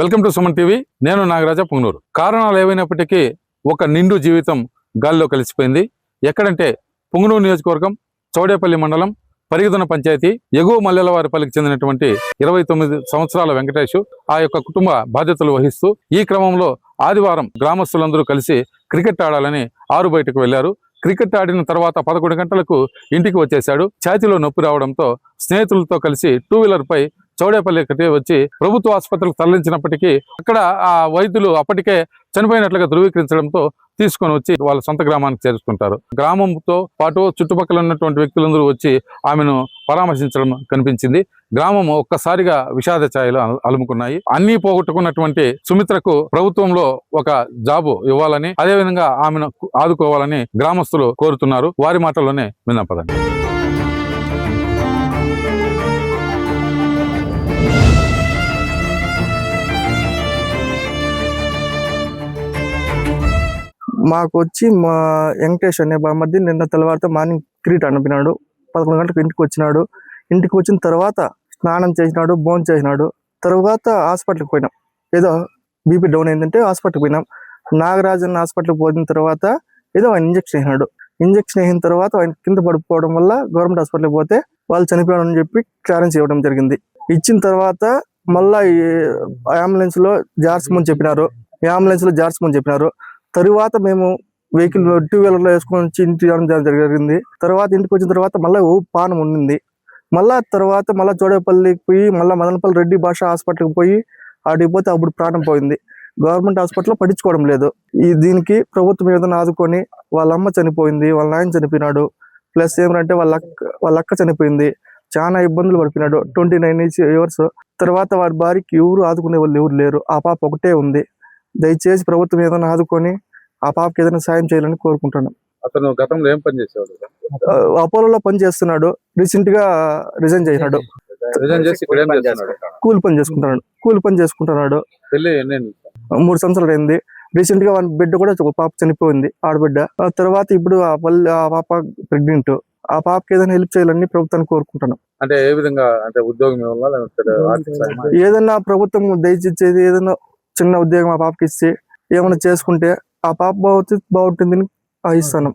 Welcome to Suman TV. నేను నాగరాజ పుంగనూరు. కారణాలు ఏవైనప్పటికీ ఒక నిండు జీవితం గాల్లో కలిసిపోయింది. ఎక్కడంటే పుంగనూరు నియోజకవర్గం చౌడేపల్లి మండలం పరిగిదన పంచాయతీ ఎగువ మల్లెలవారిపల్లికి చెందినటువంటి 29 సంవత్సరాల వెంకటేష్ ఆ యొక్క కుటుంబ బాధ్యతలు వహిస్తూ ఈ క్రమంలో ఆదివారం గ్రామస్తులందరూ కలిసి క్రికెట్ ఆడాలని ఆరు బయటకు వెళ్లారు. క్రికెట్ ఆడిన తర్వాత 11 గంటలకు ఇంటికి వచ్చేశాడు. ఛాతీలో నొప్పి రావడంతో స్నేహితులతో కలిసి 2 వీలర్ పై చౌడేపల్లికి వచ్చి ప్రభుత్వ ఆసుపత్రికి తరలించినప్పటికీ అక్కడ ఆ వైద్యులు అప్పటికే చనిపోయినట్లుగా ధృవీకరించడంతో తీసుకొని వచ్చి వాళ్ళ సొంత గ్రామానికి చేరుకుంటారు. గ్రామంతో పాటు చుట్టుపక్కల ఉన్నటువంటి వ్యక్తులందరూ వచ్చి ఆమెను పరామర్శించడం కనిపించింది. గ్రామం ఒక్కసారిగా విషాద ఛాయలు అలుముకున్నాయి. అన్ని పోగొట్టుకున్నటువంటి సుమిత్రకు ప్రభుత్వంలో ఒక జాబు ఇవ్వాలని, అదేవిధంగా ఆమెను ఆదుకోవాలని గ్రామస్తులు కోరుతున్నారు. వారి మాటల్లోనే విన్నాం పదండి. మాకు వచ్చి మా వెంకటేష్ అనే బామ్మర్ది నిన్న తెల్లవారితో మార్నింగ్ క్రికెట్ అనిపినాడు. 11 గంటలకు ఇంటికి వచ్చినాడు. ఇంటికి వచ్చిన తర్వాత స్నానం చేసినాడు, భోజనం చేసినాడు. తర్వాత హాస్పిటల్కి పోయినాం. ఏదో బీపీ డౌన్ అయిందంటే హాస్పిటల్కి పోయినాం. నాగరాజన్ హాస్పిటల్కి పోయిన తర్వాత ఏదో ఆయన ఇంజక్షన్ వేసినాడు. ఇంజక్షన్ వేసిన తర్వాత ఆయన కింద పడిపోవడం వల్ల గవర్నమెంట్ హాస్పిటల్కి పోతే వాళ్ళు చనిపోయాడని చెప్పి క్లియరెన్స్ ఇవ్వడం జరిగింది. ఇచ్చిన తర్వాత మళ్ళా అంబులెన్స్ లో జార్స్మని చెప్పినారు. తరువాత మేము వెహికల్ 2 వీలర్లో వేసుకొని వచ్చి ఇంటికి రావడం జరిగింది. తర్వాత ఇంటికి వచ్చిన తర్వాత మళ్ళీ పానం ఉండింది. మళ్ళా చౌడేపల్లికి పోయి మళ్ళీ మదనపల్లి రెడ్డి భాష హాస్పిటల్కి పోయి ఆడికి పోతే అప్పుడు ప్రాణం పోయింది. గవర్నమెంట్ హాస్పిటల్లో పట్టించుకోవడం లేదు. దీనికి ప్రభుత్వం ఏదైనా ఆదుకొని వాళ్ళ అమ్మ చనిపోయింది, వాళ్ళ నాయన చనిపోయినాడు, ప్లస్ ఏమంటే వాళ్ళ అక్క చనిపోయింది. చాలా ఇబ్బందులు పడిపోయినాడు. 29 ఇయర్స్. తర్వాత వారి భార్యకి ఎవరు ఆదుకునే వాళ్ళు ఎవరు లేరు. ఆ పాప ఒకటే ఉంది. దయచేసి ప్రభుత్వం ఏదైనా ఆదుకొని ఆ పాపకి ఏదైనా సాయం చేయాలని కోరుకుంటున్నాం. అతను గతంలో ఏం పని చేసేవాడు? అపోలోలో పని చేస్తున్నాడు. రీసెంట్ గా రిజైన్ చేసినాడు. కూలి పని చేసుకుంటున్నాడు. 3 సంవత్సరాలు అయింది. రీసెంట్ గా బిడ్డ కూడా ఒక పాప చనిపోయింది, ఆడబిడ్డ. తర్వాత ఇప్పుడు ఆ పాప ప్రెగ్నెంట్. ఆ పాపకి ఏదైనా హెల్ప్ చేయాలని ప్రభుత్వాన్ని కోరుకుంటున్నాం. అంటే ఏ విధంగా, అంటే ఉద్యోగం ఏదైనా ప్రభుత్వం దయచేసి ఏదైనా చిన్న ఉద్యోగం ఆ పాపకి ఇచ్చి ఏమైనా చేసుకుంటే ఆ పాప బాగుంటుందని ఆశిస్తున్నాం.